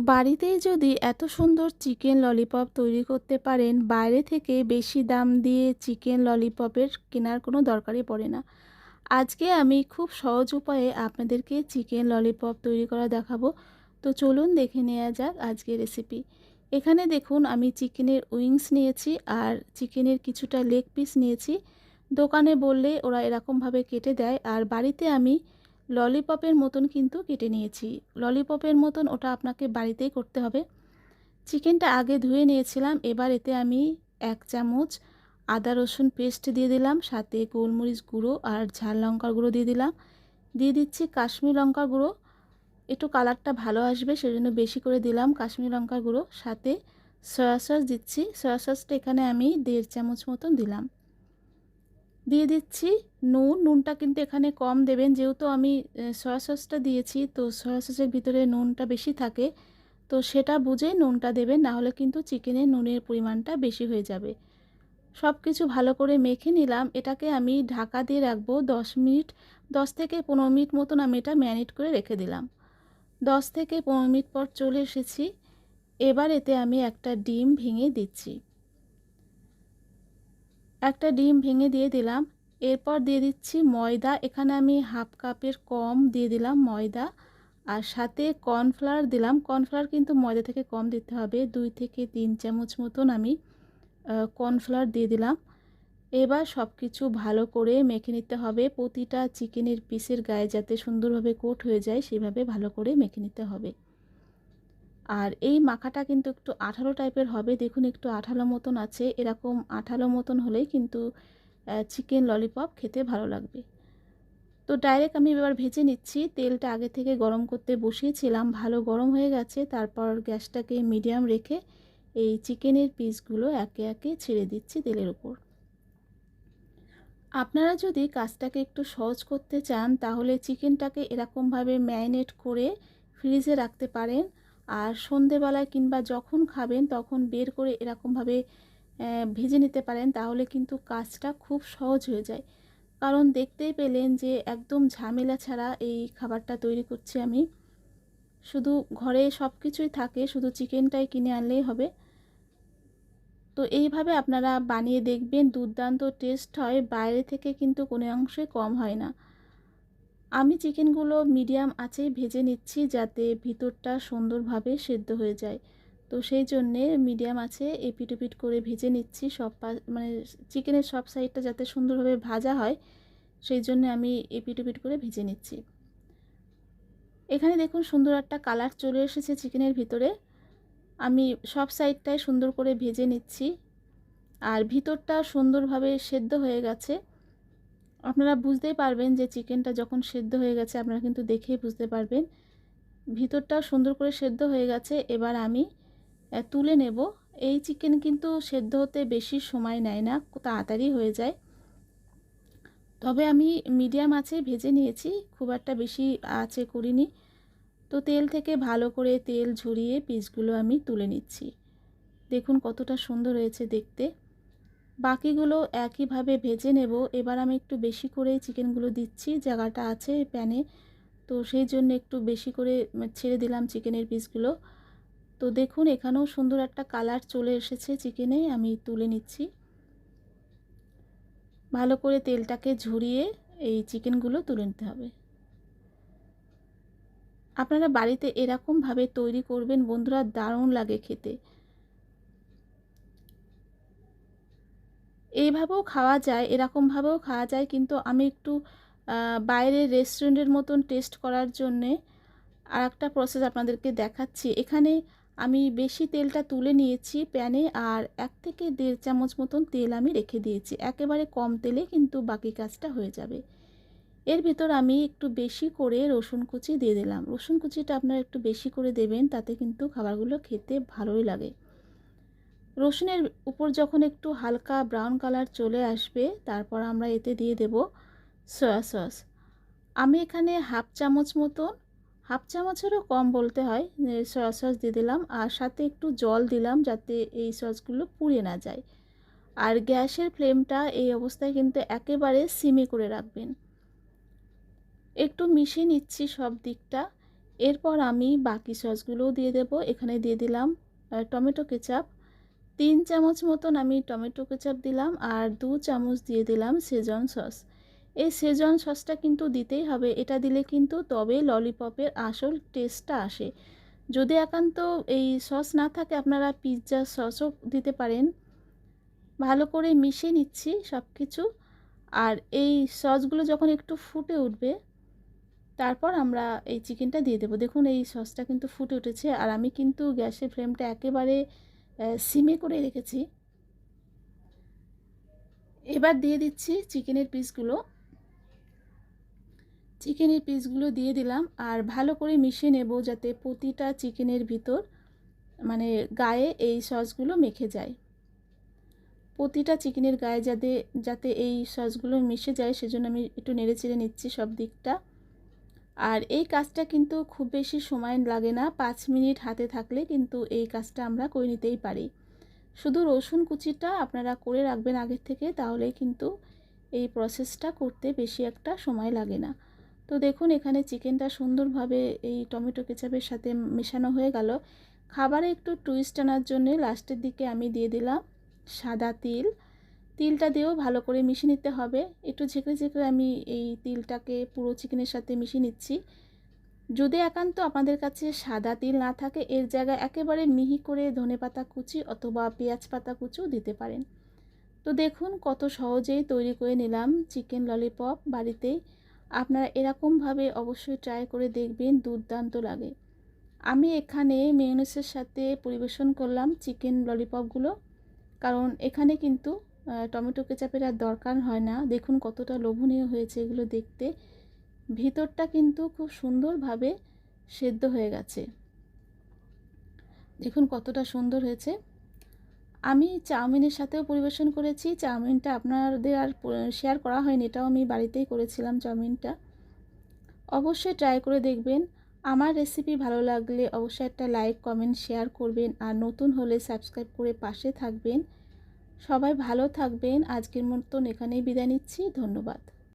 বাড়িতেই যদি এত সুন্দর চিকেন ললিপপ তৈরি করতে পারেন, বাইরে থেকে বেশি দাম দিয়ে চিকেন ললিপপের কেনার কোনো দরকারই পড়ে না। আজকে আমি খুব সহজ উপায়ে আপনাদেরকে চিকেন ললিপপ তৈরি করা দেখাবো। তো চলুন দেখে নেওয়া যাক আজকের রেসিপি। এখানে দেখুন আমি চিকেনের উইংস নিয়েছি আর চিকেনের কিছুটা লেগ পিস নিয়েছি। দোকানে বললে ওরা এরকমভাবে কেটে দেয়, আর বাড়িতে আমি ললিপপের মতন কিন্তু কেটে নিয়েছি। ললিপপের মতন ওটা আপনাকে বাড়িতেই করতে হবে। চিকেনটা আগে ধুয়ে নিয়েছিলাম। এবার এতে আমি 1 চামচ আদা রসুন পেস্ট দিয়ে দিলাম, সাথে গোলমরিচ গুঁড়ো আর ঝাল লঙ্কার গুঁড়ো দিয়ে দিলাম। দিয়ে দিচ্ছি কাশ্মীরি লঙ্কার গুঁড়ো, একটু কালারটা ভালো আসবে সেজন্য বেশি করে দিলাম কাশ্মীরি লঙ্কার গুঁড়ো। সাথে সয়া সস দিচ্ছি। সয়া সসটা এখানে আমি 1.5 চামচ মতন দিলাম। দিয়ে দিচ্ছি নুনটা কিন্তু এখানে কম দেবেন, যেহেতু আমি সয়া সসটা দিয়েছি, তো সয়া সসের ভিতরে নুনটা বেশি থাকে, তো সেটা বুঝে নুনটা দেবেন, না হলে কিন্তু চিকেনে নুনের পরিমাণটা বেশি হয়ে যাবে। সব কিছু ভালো করে মেখে নিলাম। এটাকে আমি ঢাকা দিয়ে রাখবো 10 মিনিট। 10 থেকে 15 মিনিট মতন আমি এটা ম্যারিনেট করে রেখে দিলাম। 10 থেকে 15 মিনিট পর চলে এসেছি। এবার এতে আমি একটা ডিম ভেঙে দিচ্ছি। একটা ডিম ভেঙে দিয়ে দিলাম। এরপর দিয়ে দিচ্ছি ময়দা। এখানে আমি হাফ কাপের কম দিয়ে দিলাম ময়দা, আর সাথে কর্নফ্লাওয়ার দিলাম। কর্নফ্লাওয়ার কিন্তু ময়দা থেকে কম দিতে হবে। 2 থেকে 3 চামচ মতন আমি কর্নফ্লাওয়ার দিয়ে দিলাম। এবার সব কিছু ভালো করে মেখে নিতে হবে। প্রতিটা চিকেনের পিসের গায়ে যাতে সুন্দরভাবে কোট হয়ে যায় সেভাবে ভালো করে মেখে নিতে হবে। আর এই মাখাটা কিন্তু একটু আঠালো টাইপের হবে। দেখুন একটু আঠালো মতন আছে। এরকম আঠালো মতন হলেই কিন্তু চিকেন ললিপপ খেতে ভালো লাগবে। তো ডাইরেক্ট আমি এবার ভেজে নিচ্ছি। তেলটা আগে থেকে গরম করতে বসিয়েছিলাম, ভালো গরম হয়ে গেছে। তারপর গ্যাসটাকে মিডিয়াম রেখে এই চিকেনের পিসগুলো একে একে ছেড়ে দিচ্ছি তেলের উপর। আপনারা যদি কাজটাকে একটু সহজ করতে চান তাহলে চিকেনটাকে এরকমভাবে ম্যারিনেট করে ফ্রিজে রাখতে পারেন, আর সন্ধেবেলায় কিংবা যখন খাবেন তখন বের করে এরকমভাবে ভেজে নিতে পারেন। তাহলে কিন্তু কাজটা খুব সহজ হয়ে যায়। কারণ দেখতেই পেলেন যে একদম ঝামেলা ছাড়া এই খাবারটা তৈরি করছি আমি। শুধু ঘরে সব কিছুই থাকে, শুধু চিকেনটাই কিনে আনলেই হবে। তো এইভাবে আপনারা বানিয়ে দেখবেন, দুর্দান্ত টেস্ট হয়। বাইরে থেকে কিন্তু কোনো অংশে কম হয় না। আমি চিকেনগুলো মিডিয়াম আঁচেই ভেজে নিচ্ছি যাতে ভিতরটা সুন্দরভাবে সেদ্ধ হয়ে যায়। তো সেই জন্যে মিডিয়াম আঁচে এপিট ওপিট করে ভেজে নিচ্ছি। মানে চিকেনের সব সাইডটা যাতে সুন্দরভাবে ভাজা হয় সেই জন্য আমি এপিট ওপিট করে ভেজে নিচ্ছি। এখানে দেখুন সুন্দর একটা কালার চলে এসেছে চিকেনের ভিতরে। আমি সব সাইডটাই সুন্দর করে ভেজে নিচ্ছি, আর ভিতরটা সুন্দরভাবে সেদ্ধ হয়ে গেছে। আপনারা বুঝতেই পারবেন যে চিকেনটা যখন সেদ্ধ হয়ে গেছে, আপনারা কিন্তু দেখেই বুঝতে পারবেন। ভিতরটা সুন্দর করে সেদ্ধ হয়ে গেছে। এবার আমি তুলে নেব। এই চিকেন কিন্তু সেদ্ধ হতে বেশি সময় নেয় না, তাড়াতাড়ি হয়ে যায়। তবে আমি মিডিয়াম আঁচে ভেজে নিয়েছি, খুব একটা বেশি আঁচে করিনি। তো তেল থেকে ভালো করে তেল ঝরিয়ে পিসগুলো আমি তুলে নিচ্ছি। দেখুন কতটা সুন্দর হয়েছে দেখতে। বাকিগুলো একইভাবে ভেজে নেব। এবার আমি একটু বেশি করে চিকেনগুলো দিচ্ছি, জায়গাটা আছে প্যানে, তো সেই জন্য একটু বেশি করে ছেড়ে দিলাম চিকেনের পিসগুলো। তো দেখুন এখানেও সুন্দর একটা কালার চলে এসেছে চিকেনে। আমি তুলে নিচ্ছি। ভালো করে তেলটাকে ঝরিয়ে এই চিকেনগুলো তুলে নিতে হবে। আপনারা বাড়িতে এরকমভাবে তৈরি করবেন বন্ধুরা, দারুণ লাগে খেতে। এইভাবেও খাওয়া যায়, এরকমভাবেও খাওয়া যায়, কিন্তু আমি একটু বাইরের রেস্টুরেন্টের মতন টেস্ট করার জন্যে আরেকটা প্রসেস আপনাদেরকে দেখাচ্ছি। এখানে আমি বেশি তেলটা তুলে নিয়েছি প্যানে, আর 1 থেকে 1.5 চামচ মতন তেল আমি রেখে দিয়েছি। একেবারে কম তেলে কিন্তু বাকি কাজটা হয়ে যাবে। এর ভিতর আমি একটু বেশি করে রসুন কুচি দিয়ে দিলাম। রসুন কুচিটা আপনারা একটু বেশি করে দেবেন, তাতে কিন্তু খাবারগুলো খেতে ভালোই লাগে। রসুনের উপর যখন একটু হালকা ব্রাউন কালার চলে আসবে, তারপর আমরা এতে দিয়ে দেব সয়া সস। আমি এখানে হাফ চামচ মতন, হাফ চামচেরও কম বলতে হয়, সয়া সস দিয়ে দিলাম, আর সাথে একটু জল দিলাম যাতে এই সসগুলো পুড়ে না যায়। আর গ্যাসের ফ্লেমটা এই অবস্থায় কিন্তু একেবারে সিমে করে রাখবেন। একটু মিশিয়ে নিচ্ছি সব দিকটা। এরপর আমি বাকি সসগুলোও দিয়ে দেব। এখানে দিয়ে দিলাম টমেটো কেচাপ, 3 চামচ মতন আমি টমেটো কেচাপ দিলাম, আর 2 চামচ দিয়ে দিলাম শেজওয়ান সস। এই শেজওয়ান সসটা কিন্তু দিতেই হবে, এটা দিলে কিন্তু তবে ললিপপের আসল টেস্টটা আসে। যদি একান্ত এই সস না থাকে আপনারা পিৎজা সসও দিতে পারেন। ভালো করে মিশিয়ে নিচ্ছি সব কিছু। আর এই সসগুলো যখন একটু ফুটে উঠবে তারপর আমরা এই চিকেনটা দিয়ে দেবো। দেখুন এই সসটা কিন্তু ফুটে উঠেছে, আর আমি কিন্তু গ্যাসের ফ্লেমটা একেবারে সিমে করে রেখেছি। এবার দিয়ে দিচ্ছি চিকেনের পিসগুলো। চিকেনের পিসগুলো দিয়ে দিলাম, আর ভালো করে মিশিয়ে নেব যাতে প্রতিটা চিকেনের ভিতর মানে গায়ে এই সসগুলো মেখে যায়। প্রতিটা চিকেনের গায়ে যাতে যাতে এই সসগুলো মিশে যায় সেজন্য আমি একটু নেড়েচেড়ে নিচ্ছি সব দিকটা। আর এই কাজটা কিন্তু খুব বেশি সময় লাগে না, 5 মিনিট হাতে থাকলে কিন্তু এই কাজটা আমরা করে নিতেই পারি। শুধু রসুন কুচিটা আপনারা করে রাখবেন আগের থেকে, তাহলেই কিন্তু এই প্রসেসটা করতে বেশি একটা সময় লাগে না। তো দেখুন এখানে চিকেনটা সুন্দরভাবে এই টমেটো কেচাপের সাথে মেশানো হয়ে গেল। খাবারে একটু টুইস্ট আনার জন্য লাস্টের দিকে আমি দিয়ে দিলাম সাদা তিল। তিলটা দিয়েও ভালো করে মিশিয়ে নিতে হবে। একটু ঝেঁকড়ে ঝেঁকড়ে আমি এই তিলটাকে পুরো চিকেনের সাথে মিশিয়ে নিচ্ছি। যদি একান্ত আপনাদের কাছে সাদা তিল না থাকে এর জায়গায় একেবারে মিহি করে ধনেপাতা কুচি অথবা পেঁয়াজ পাতা কুচিও দিতে পারেন। তো দেখুন কত সহজেই তৈরি করে নিলাম চিকেন ললিপপ বাড়িতেই। আপনারা এরকমভাবে অবশ্যই ট্রাই করে দেখবেন, দুর্দান্ত লাগে। আমি এখানে মেয়োনেজের সাথে পরিবেশন করলাম চিকেন ললিপপগুলো, কারণ এখানে কিন্তু টমেটো কেচাপের আর দরকার হয় না। দেখুন কতটা লোভনীয় হয়েছে এগুলো দেখতে, ভিতরটা কিন্তু খুব সুন্দরভাবে সেদ্ধ হয়ে গেছে। দেখুন কতটা সুন্দর হয়েছে। আমি চাউমিনের সাথেও পরিবেশন করেছি, চাউমিনটা আপনাদের আর শেয়ার করা হয়নি, এটাও আমি বাড়িতেই করেছিলাম চাউমিনটা। অবশ্যই ট্রাই করে দেখবেন। আমার রেসিপি ভালো লাগলে অবশ্যই একটা লাইক কমেন্ট শেয়ার করবেন, আর নতুন হলে সাবস্ক্রাইব করে পাশে থাকবেন। সবাই ভালো থাকবেন। আজকের মতন এখানেই বিদায় নিচ্ছি। ধন্যবাদ।